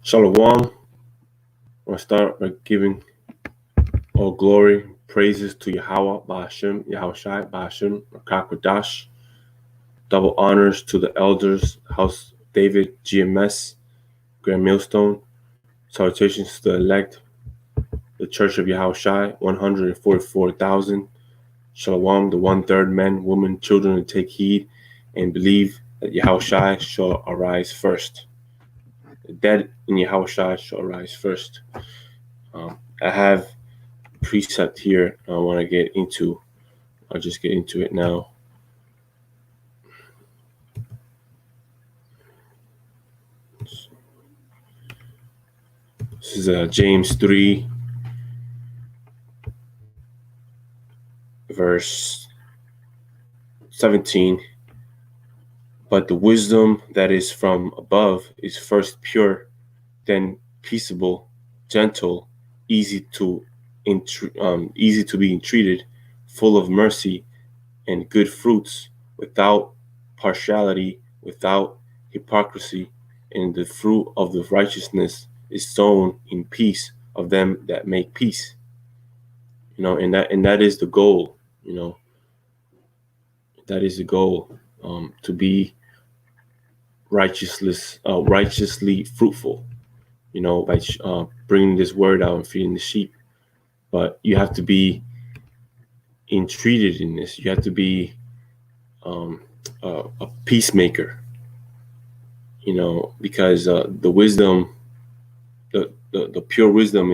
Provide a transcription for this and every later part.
Shalom. I'll start by giving all glory, praises to Yahweh, Ba'ashem, Yahushai, Ba'ashem, Rakakwadash. Double honors to the elders, House David, GMS, Grand Millstone. Salutations to the elect, the Church of Yahushai, 144,000. Shalom, the 1/3 men, women, children, to take heed and believe that Yahushai shall arise first. The dead in Yahushai shall arise first. I have precept here I want to get into. I'll just get into it now. This is James 3, verse 17. But the wisdom that is from above is first pure, then peaceable, gentle, easy to be entreated, full of mercy and good fruits, without partiality, without hypocrisy, and the fruit of the righteousness is sown in peace of them that make peace. And that is the goal. That is the goal, to be righteously fruitful. By bringing this word out and feeding the sheep. But you have to be entreated in this. You have to be a peacemaker. Because the wisdom, the pure wisdom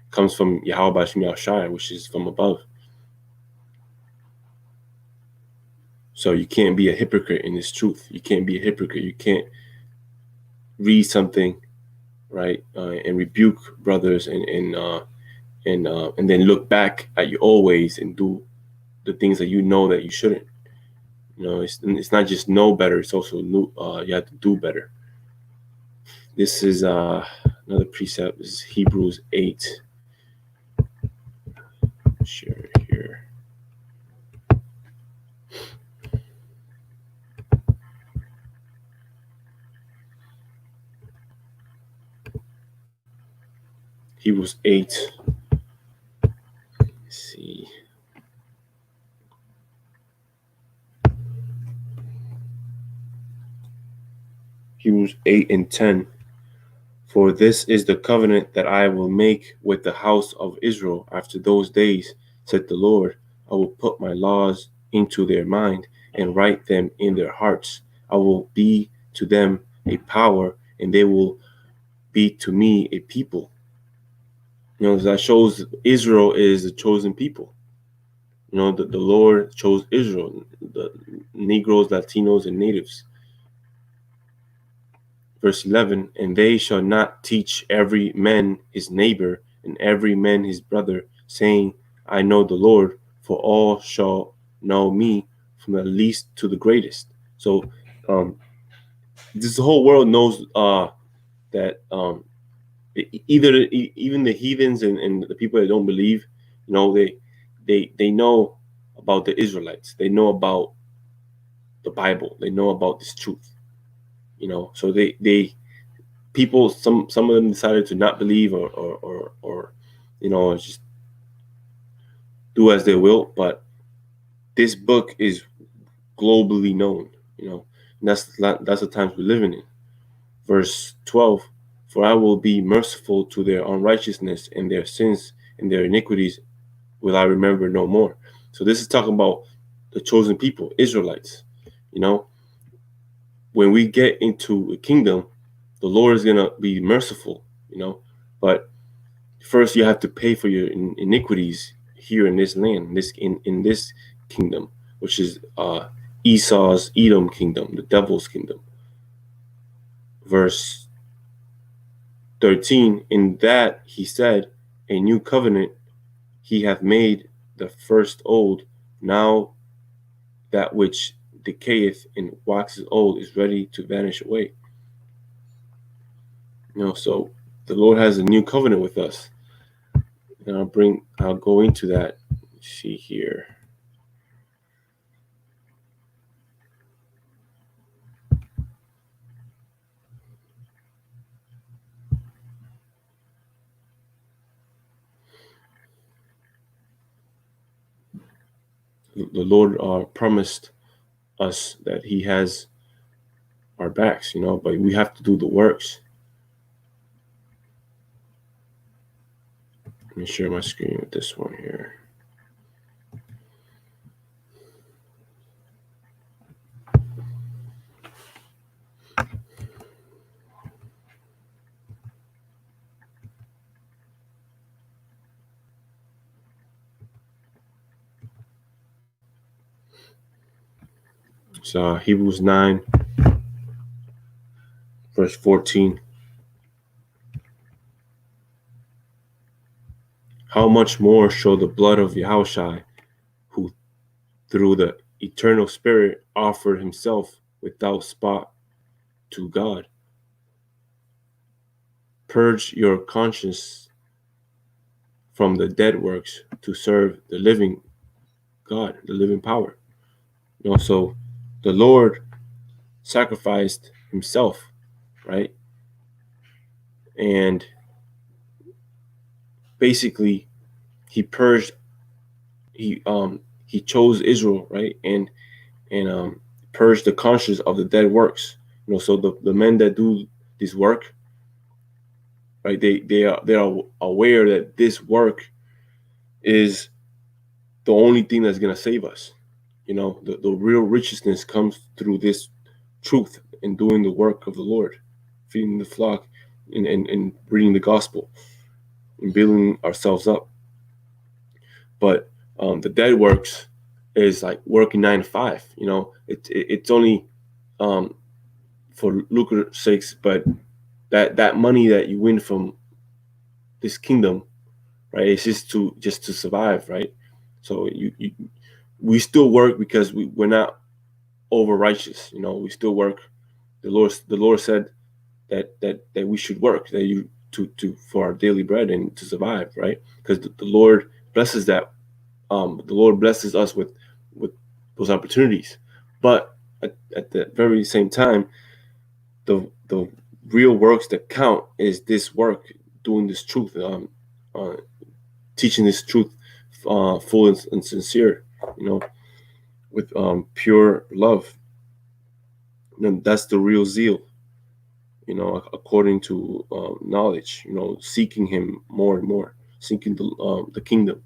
comes from Yahweh B'Shem Yahushai, which is from above. So you can't be a hypocrite in this truth. You can't be a hypocrite. You can't read something, right, and rebuke brothers and then look back at your old ways and do the things that you know that you shouldn't. It's not just know better. It's also you have to do better. This is another precept. This is Hebrews 8. Share it here. Hebrews 8. Let's see. Hebrews 8 and 10. For this is the covenant that I will make with the house of Israel after those days, said the Lord. I will put my laws into their mind and write them in their hearts. I will be to them a power, and they will be to me a people. That shows Israel is the chosen people. The Lord chose Israel, the Negroes, Latinos, and natives. Verse 11, and they shall not teach every man his neighbor and every man his brother, saying, I know the Lord, for all shall know me, from the least to the greatest. So this whole world knows that even the heathens and the people that don't believe, they know about the Israelites. They know about the Bible. They know about this truth. So people, some of them decided to not believe or just do as they will. But this book is globally known. And that's the times we're living in. Verse 12, for I will be merciful to their unrighteousness, and their sins and their iniquities will I remember no more. So this is talking about the chosen people, Israelites. When we get into the kingdom, the Lord is going to be merciful, but first you have to pay for your iniquities here in this land, in this kingdom, which is Esau's Edom kingdom, the devil's kingdom. Verse 13, in that he said, a new covenant he hath made, the first old. Now that which decayeth and waxes old is ready to vanish away. So the Lord has a new covenant with us. And I'll go into that. Let's see here. the Lord promised us that He has our backs, but we have to do the works. Let me share my screen with this one here. It's Hebrews 9, verse 14. How much more shall the blood of Yahushua, who through the eternal Spirit offered himself without spot to God, purge your conscience from the dead works to serve the living God, the living power. So the Lord sacrificed himself, right? And basically he purged, he chose Israel, right? And purged the conscience of the dead works. So the men that do this work, right? They are aware that this work is the only thing that's gonna save us. The real righteousness comes through this truth and doing the work of the Lord, feeding the flock, and reading the gospel and building ourselves up. But the dead works is like working 9 to 5. It's only for lucre's sakes, but that money that you win from this kingdom, right? It's just to survive, right? So we still work because we're not over righteous. We still work. The Lord said that we should work, that you to for our daily bread and to survive, right? Because the Lord blesses that. The Lord blesses us with those opportunities, but at the very same time, the real works that count is this work, doing this truth, teaching this truth, full and sincere, with pure love. And that's the real zeal, according to knowledge, seeking Him more and more, seeking the kingdom,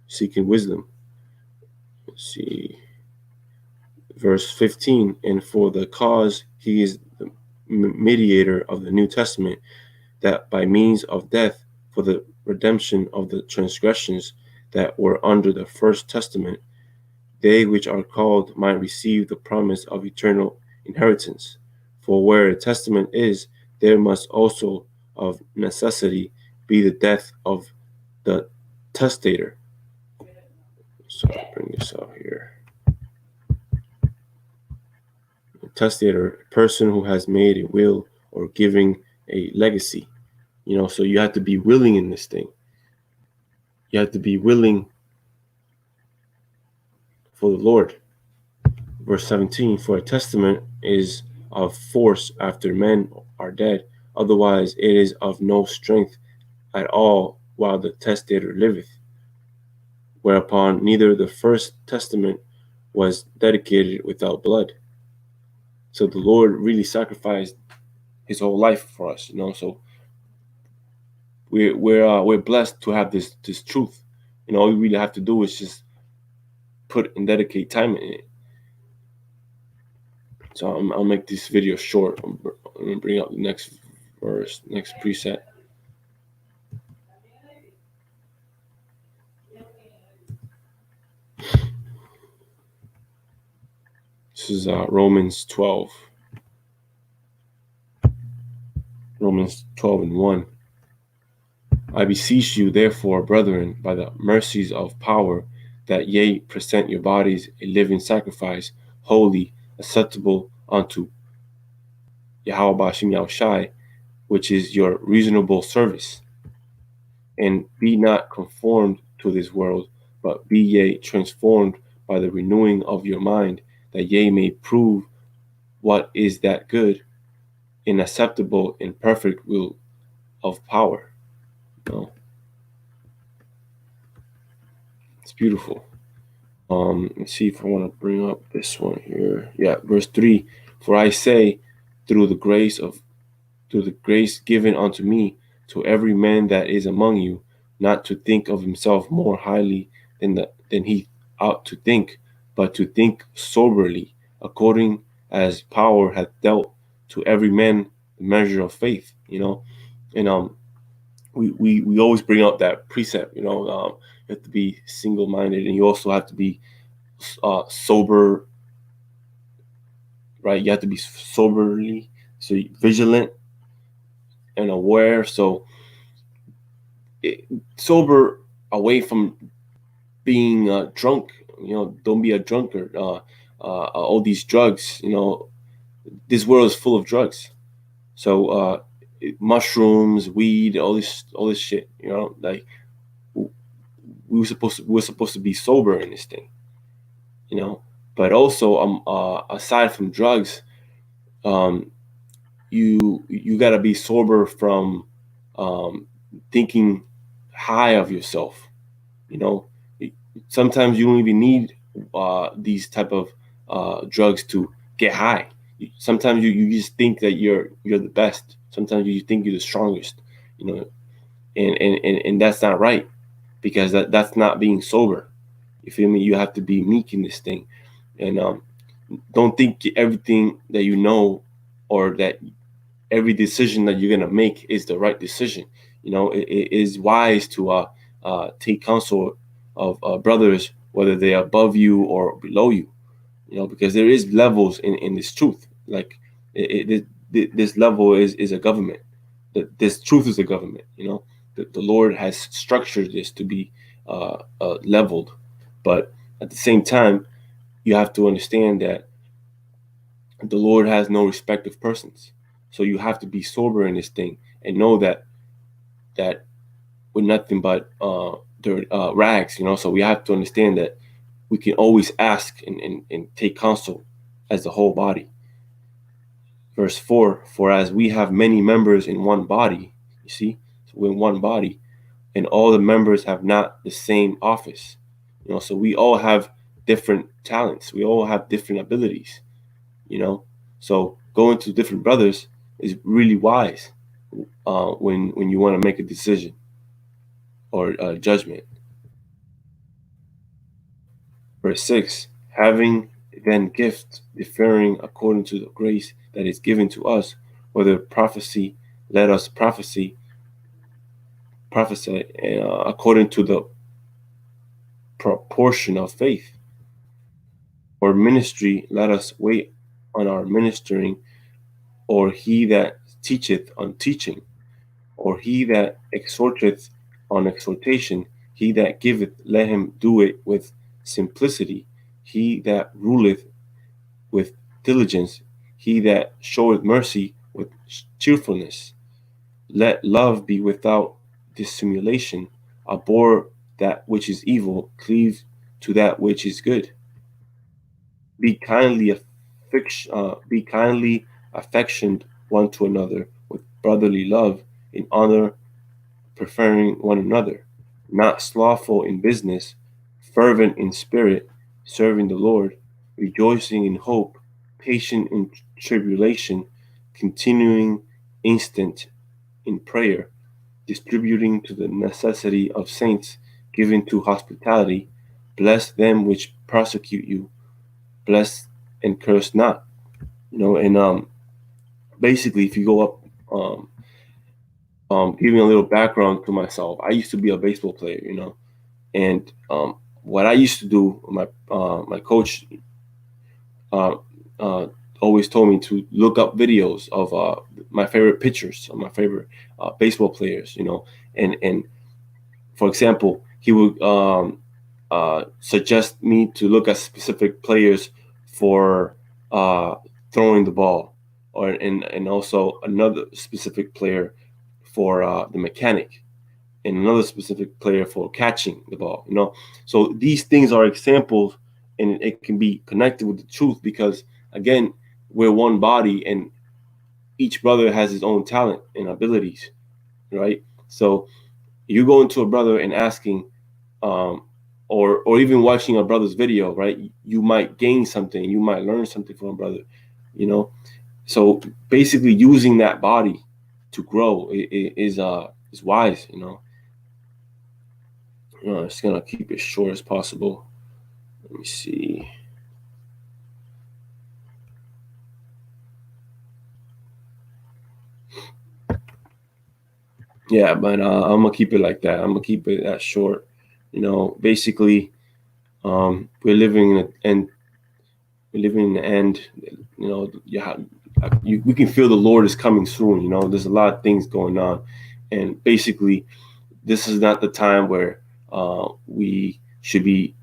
seeking wisdom. Let's see. Verse 15, and for the cause He is the mediator of the New Testament, that by means of death for the redemption of the transgressions that were under the first testament, they which are called might receive the promise of eternal inheritance. For where a testament is, there must also of necessity be the death of the testator. So I'll bring this out here. The testator, a person who has made a will or giving a legacy. So you have to be willing in this thing. You have to be willing for the Lord. Verse 17, for a testament is of force after men are dead, otherwise it is of no strength at all while the testator liveth. Whereupon neither the first testament was dedicated without blood. So the Lord really sacrificed His whole life for us, So we're blessed to have this truth. All we really have to do is just put and dedicate time in it. So I'll make this video short. I'm going to bring up the next verse, next preset. This is Romans 12. Romans 12 and 1. I beseech you, therefore, brethren, by the mercies of power, that ye present your bodies a living sacrifice, holy, acceptable unto Yahweh Bashim Yahushai, which is your reasonable service. And be not conformed to this world, but be ye transformed by the renewing of your mind, that ye may prove what is that good and acceptable and perfect will of power. It's beautiful. Let's see if I want to bring up this one here. Yeah, verse 3. For I say, through the grace of through the grace given unto me, to every man that is among you, not to think of himself more highly than he ought to think, but to think soberly, according as power hath dealt to every man the measure of faith. And we always bring up that precept. You have to be single minded, and you also have to be sober, right? You have to be soberly, so vigilant and aware. So sober away from being drunk. Don't be a drunkard. All these drugs. This world is full of drugs. So mushrooms, weed, all this shit. Like we were supposed to be sober in this thing. But also aside from drugs, um, you gotta be sober from thinking high of yourself. You know, sometimes you don't even need these type of drugs to get high. Sometimes you just think that you're the best. Sometimes you think you're the strongest. You know, and that's not right, because that's not being sober. You feel me? You have to be meek in this thing, and don't think everything that you know, or that every decision that you're gonna make is the right decision. It is wise to take counsel of brothers, whether they're above you or below you. Because there is levels in this truth. Like this level is a government. This truth is a government. The Lord has structured this to be leveled, but at the same time, you have to understand that the Lord has no respect of persons. So you have to be sober in this thing and know that we're nothing but dirt, rags. So we have to understand that we can always ask and take counsel as the whole body. Verse 4, for as we have many members in one body, you see, so we're in one body, and all the members have not the same office. So we all have different talents. We all have different abilities. So going to different brothers is really wise when you want to make a decision or a judgment. Verse 6, having then gifts differing according to the grace that is given to us, whether prophecy, let us prophesy according to the proportion of faith, or ministry, let us wait on our ministering, or he that teacheth on teaching, or he that exhorteth on exhortation, he that giveth, let him do it with simplicity, he that ruleth with diligence, he that showeth mercy with cheerfulness. Let love be without dissimulation, abhor that which is evil, cleave to that which is good. Be kindly affectioned one to another with brotherly love, in honor, preferring one another, not slothful in business, fervent in spirit, serving the Lord, rejoicing in hope, patient in tribulation, continuing instant in prayer, distributing to the necessity of saints, giving to hospitality, bless them which persecute you, bless and curse not. And basically, if you go up, giving a little background to myself, I used to be a baseball player, and what I used to do, my coach uh, uh, always told me to look up videos of my favorite pitchers, my favorite baseball players, and for example, he would suggest me to look at specific players for throwing the ball, and also another specific player for the mechanic, and another specific player for catching the ball. So these things are examples, and it can be connected with the truth, because again, we're one body, and each brother has his own talent and abilities, right? So you go into a brother and asking, um, or even watching a brother's video, right? You might gain something, you might learn something from a brother, you know. So basically, using that body to grow is wise, you know. It's gonna keep it short as possible. Let me see. Yeah, but I'm gonna keep it like that. I'm gonna keep it that short. You know, basically, we're living in and we're living in the end. You know, we can feel the Lord is coming soon. You know, there's a lot of things going on, and basically, this is not the time where we should be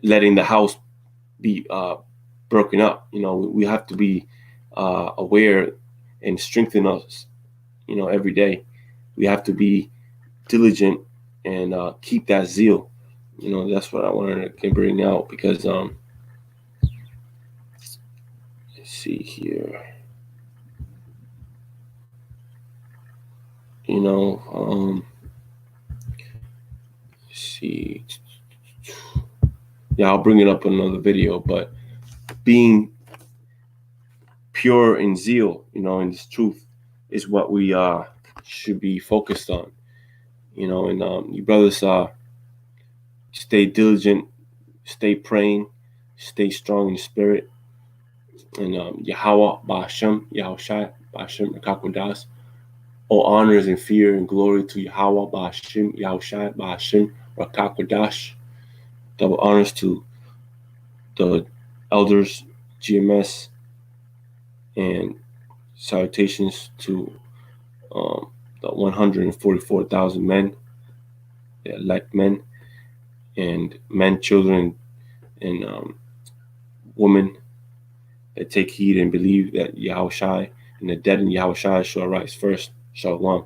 letting the house be broken up. You know, we have to be aware and strengthen us. You know, every day we have to be diligent and keep that zeal. You know, that's what I wanted to bring out because let's see here. You know, let's see. Yeah, I'll bring it up in another video, but being pure in zeal, you know, in this truth is what we should be focused on. You know, and you brothers stay diligent, stay praying, stay strong in the spirit. And Yahweh, Ba'ashem, Yahushai, Ba'ashem, Rakakodas. All honors and fear and glory to Yahweh, Ba'ashem, Yahushai, Ba'ashem, Rakakodash. Double honors to the elders, GMS, and salutations to the 144,000 men, the elect men, and men, children, and women that take heed and believe that Yahushai and the dead in Yahushai shall rise first. Shalom.